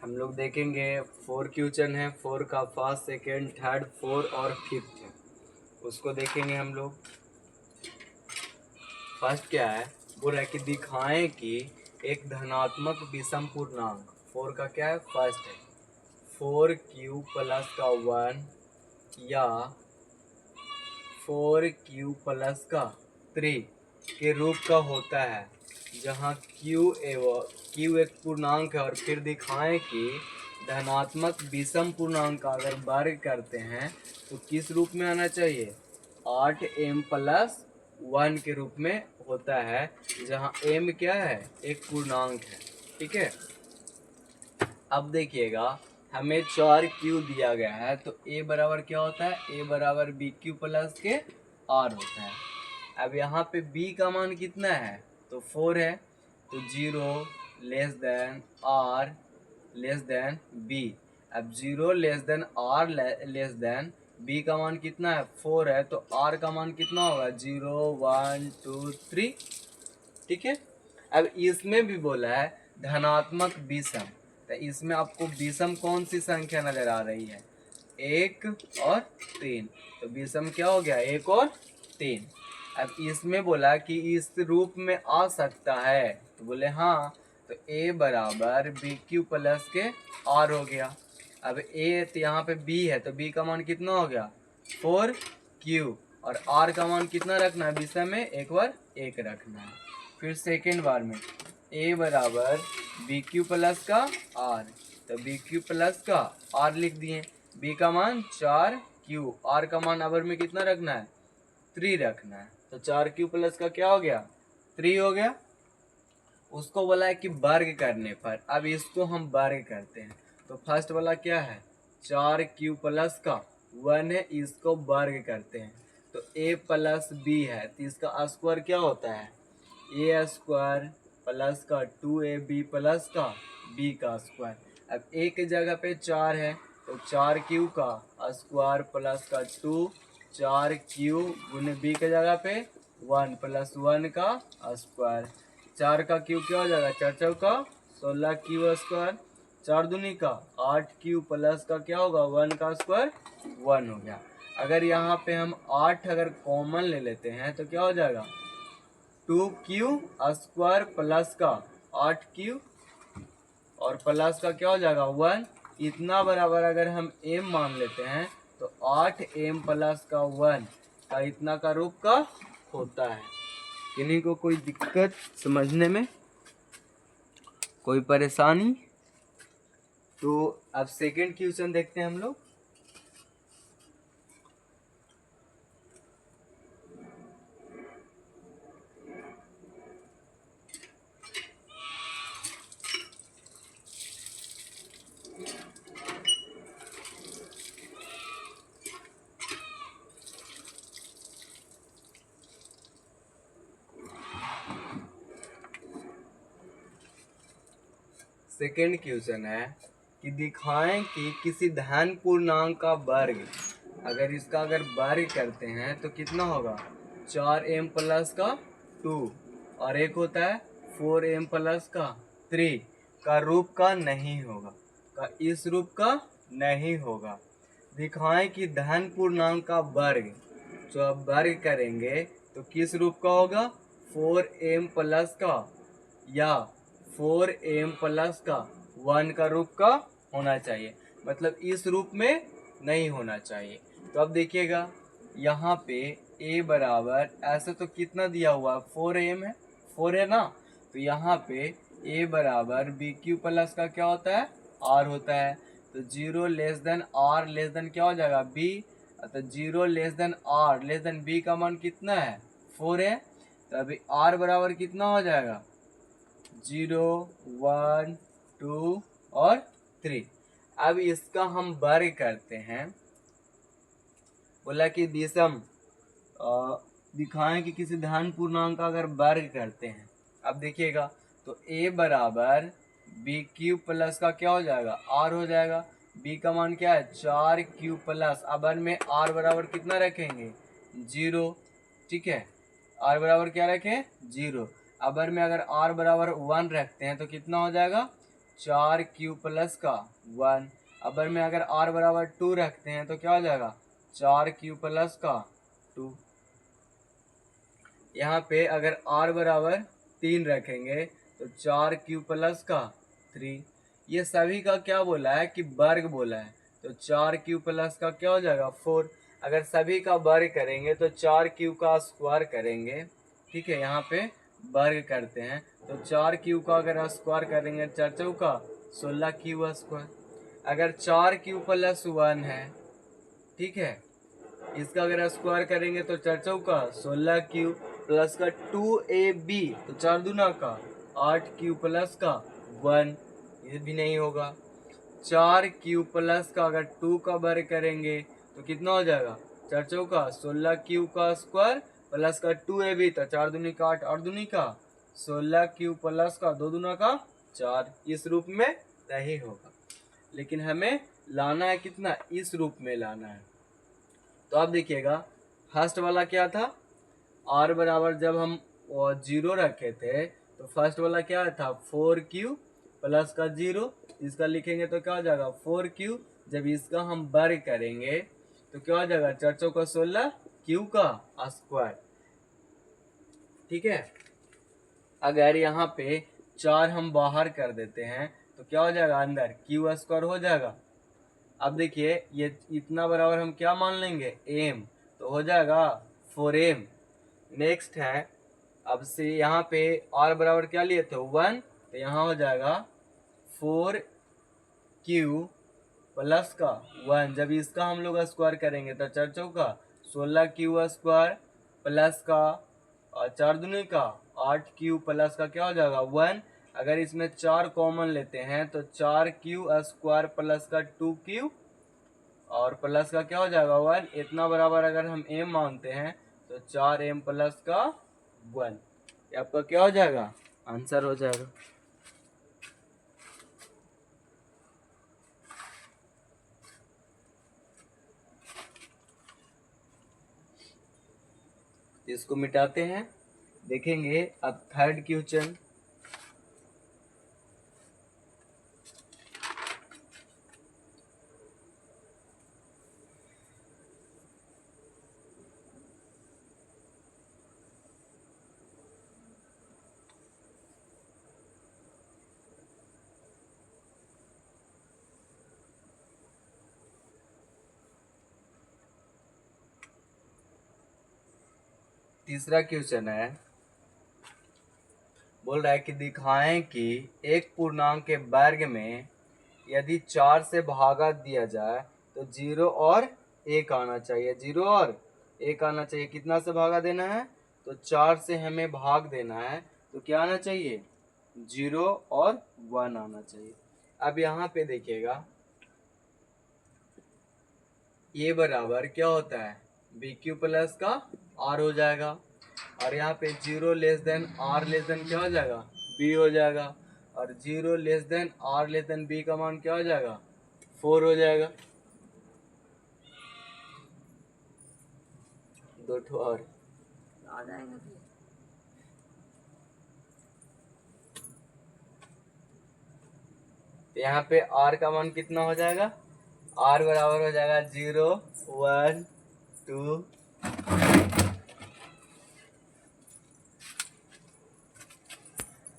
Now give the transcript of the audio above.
हम लोग देखेंगे 4 क्वेश्चन है। 4 का फर्स्ट, सेकेंड, थर्ड, 4 और 5 है, उसको देखेंगे हम लोग। फर्स्ट क्या है, बोल रहा है कि दिखाएं कि एक धनात्मक विषम पूर्णांक 4 का क्या है, फर्स्ट है 4q प्लस का 1 या 4q प्लस का 3 के रूप का होता है, जहाँ q एक पूर्णांक है। और फिर दिखाएं कि धनात्मक विषम पूर्णांक का अगर वर्ग करते हैं तो किस रूप में आना चाहिए, 8m प्लस 1 के रूप में होता है, जहाँ m क्या है, एक पूर्णांक है। ठीक है, अब देखिएगा हमें 4q दिया गया है, तो a बराबर क्या होता है, a बराबर bq प्लस के r होता है। अब यहाँ पे b का मान कितना है, तो 4 है, तो 0 less than r less than b। अब 0 less than r less than b का मान कितना है, 4 है, तो r का मान कितना होगा, 0 1 2 3। ठीक है, अब इसमें भी बोला है धनात्मक विषम, तो इसमें आपको विषम कौन सी संख्या नजर आ रही है, 1 और 3। तो विषम क्या हो गया, 1 और 3। अब इसमें बोला कि इस रूप में आ सकता है, तो बोले हाँ, तो a बराबर बी क्यू प्लस के r हो गया। अब a तो यहाँ पे b है, तो b का मान कितना हो गया, 4q, और r का मान कितना रखना है, विषम में एक बार 1 रखना है। फिर सेकेंड बार में a बराबर बी क्यू प्लस का r, तो बी क्यू प्लस का r लिख दिए, b का मान 4q, r का मान अबर में कितना रखना है, 3 रखना है। तो 4q प्लस का क्या हो गया, 3 हो गया। उसको बोला है कि वर्ग करने पर, अब इसको हम वर्ग करते हैं, तो फर्स्ट वाला क्या है, 4q प्लस का 1 है, इसको वर्ग करते हैं, तो a प्लस b है, तो इसका स्क्वायर क्या होता है, a स्क्वायर प्लस का 2ab प्लस का b का स्क्वायर। अब a की जगह पे 4 है, तो 4q का स्क्वायर प्लस का 2, 4q गुने b की जगह पे 1 प्लस 1 का स्क्वायर। 4 का क्यू क्या हो जाएगा, 4 चौका 16q स्क्वायर, 4 दूनी का 8q प्लस का क्या होगा, 1 का स्क्वायर 1 हो गया। अगर यहाँ पे हम 8 अगर कॉमन ले लेते हैं तो क्या हो जाएगा, 2q स्क्वायर प्लस का 8q और प्लस का क्या हो जाएगा 1, इतना बराबर अगर हम m मान लेते हैं तो 8m प्लस का 1 का इतना का रूप का होता है। किन्हीं को कोई दिक्कत समझने में, कोई परेशानी? तो अब सेकेंड क्वेश्चन देखते हैं हम लोग। सेकेंड क्वेश्चन है कि दिखाएं कि किसी धन पूर्णांक का वर्ग, अगर इसका अगर वर्ग करते हैं तो कितना होगा, 4m प्लस का 2 और एक होता है 4m प्लस का 3 का रूप का नहीं होगा, का इस रूप का नहीं होगा। दिखाएं कि धन पूर्णांक का वर्ग, जो अब वर्ग करेंगे तो किस रूप का होगा, 4m प्लस का या 4m प्लस का 1 का रूप का होना चाहिए, मतलब इस रूप में नहीं होना चाहिए। तो अब देखिएगा यहाँ पे a बराबर ऐसे तो कितना दिया हुआ, 4m है, 4 है ना, तो यहाँ पे a बराबर बी क्यू प्लस का क्या होता है, r होता है, तो 0 less than r less than क्या हो जाएगा b, तो 0 less than r less than b का मान कितना है, 4 है, तो अभी r बराबर कितना हो जाएगा, 0 1 2 और 3। अब इसका हम वर्ग करते हैं, बोला कि विषम दिखाएं कि किसी धन पूर्णांक का अगर वर्ग करते हैं। अब देखिएगा तो a बराबर बी क्यू प्लस का क्या हो जाएगा, r हो जाएगा, b का मान क्या है, 4q प्लस, अब में r बराबर कितना रखेंगे, 0। ठीक है, r बराबर क्या रखें, 0। अबर में अगर r बराबर 1 रखते हैं तो कितना हो जाएगा, 4q प्लस का 1। अगर मैं अगर r बराबर 2 रखते हैं तो क्या हो जाएगा 4q प्लस का 2। यहाँ पे अगर r बराबर 3 रखेंगे तो 4q प्लस का 3। ये सभी का क्या बोला है कि वर्ग बोला है, तो 4q प्लस का क्या हो जाएगा 4। अगर सभी का वर्ग करेंगे तो 4q का स्क्वायर करेंगे, ठीक है। यहाँ पे वर्ग करते हैं तो 4q का अगर स्क्वायर करेंगे 4 चौका 16q स्क्वायर। अगर 4q प्लस 1 है, ठीक है, इसका अगर स्क्वायर करेंगे तो 4 चौका 16q प्लस का 2ab, तो 4 दूना का 8q प्लस का 1, ये भी नहीं होगा। 4q प्लस का अगर 2 का वर्ग करेंगे तो कितना हो जाएगा 4 चौका 16q का स्क्वायर प्लस का 2ab, तो 4 दूनी का 8, 8 दूनी का 16q प्लस का 2 दूना का 4। इस रूप में नहीं होगा, लेकिन हमें लाना है कितना, इस रूप में लाना है। तो आप देखिएगा फर्स्ट वाला क्या था, r बराबर जब हम 0 रखे थे तो फर्स्ट वाला क्या था 4q प्लस का 0, इसका लिखेंगे तो क्या हो जाएगा 4q। जब इसका हम वर्ग करेंगे तो क्या हो जाएगा 4 चौका 16 q का स्क्वायर, ठीक है। अगर यहाँ पे 4 हम बाहर कर देते हैं तो क्या हो जाएगा अंदर q स्क्वायर हो जाएगा। अब देखिए ये इतना बराबर हम क्या मान लेंगे m, तो हो जाएगा 4m। नेक्स्ट है, अब से यहाँ पे r बराबर क्या लिए थे 1, तो यहाँ हो जाएगा 4q प्लस का 1। जब इसका हम लोग स्क्वायर करेंगे तो 4 चौका 16q स्क्वायर प्लस का 4 दूनी का 8q प्लस का क्या हो जाएगा 1। अगर इसमें 4 कॉमन लेते हैं तो 4q स्क्वायर प्लस का 2q और प्लस का क्या हो जाएगा 1। इतना बराबर अगर हम m मानते हैं तो 4m प्लस का 1, ये आपका क्या हो जाएगा आंसर हो जाएगा। इसको मिटाते हैं, देखेंगे अब थर्ड क्वेश्चन। तीसरा क्वेश्चन है, बोल रहा है कि दिखाएं कि एक पूर्णांक के वर्ग में यदि 4 से भागा दिया जाए तो 0 और 1 आना चाहिए, 0 और 1 आना चाहिए। कितना से भागा देना है तो 4 से हमें भाग देना है, तो क्या आना चाहिए 0 और 1 आना चाहिए। अब यहाँ पे देखिएगा ये बराबर क्या होता है BQ प्लस का R हो जाएगा, और यहाँ पे 0 less than R less than क्या हो जाएगा B हो जाएगा, और 0 less than R less than B का मान क्या हो जाएगा 4 हो जाएगा। दो ठो और आ जाएगा। तो यहाँ पे R का मान कितना हो जाएगा, R बराबर हो जाएगा 0 1 2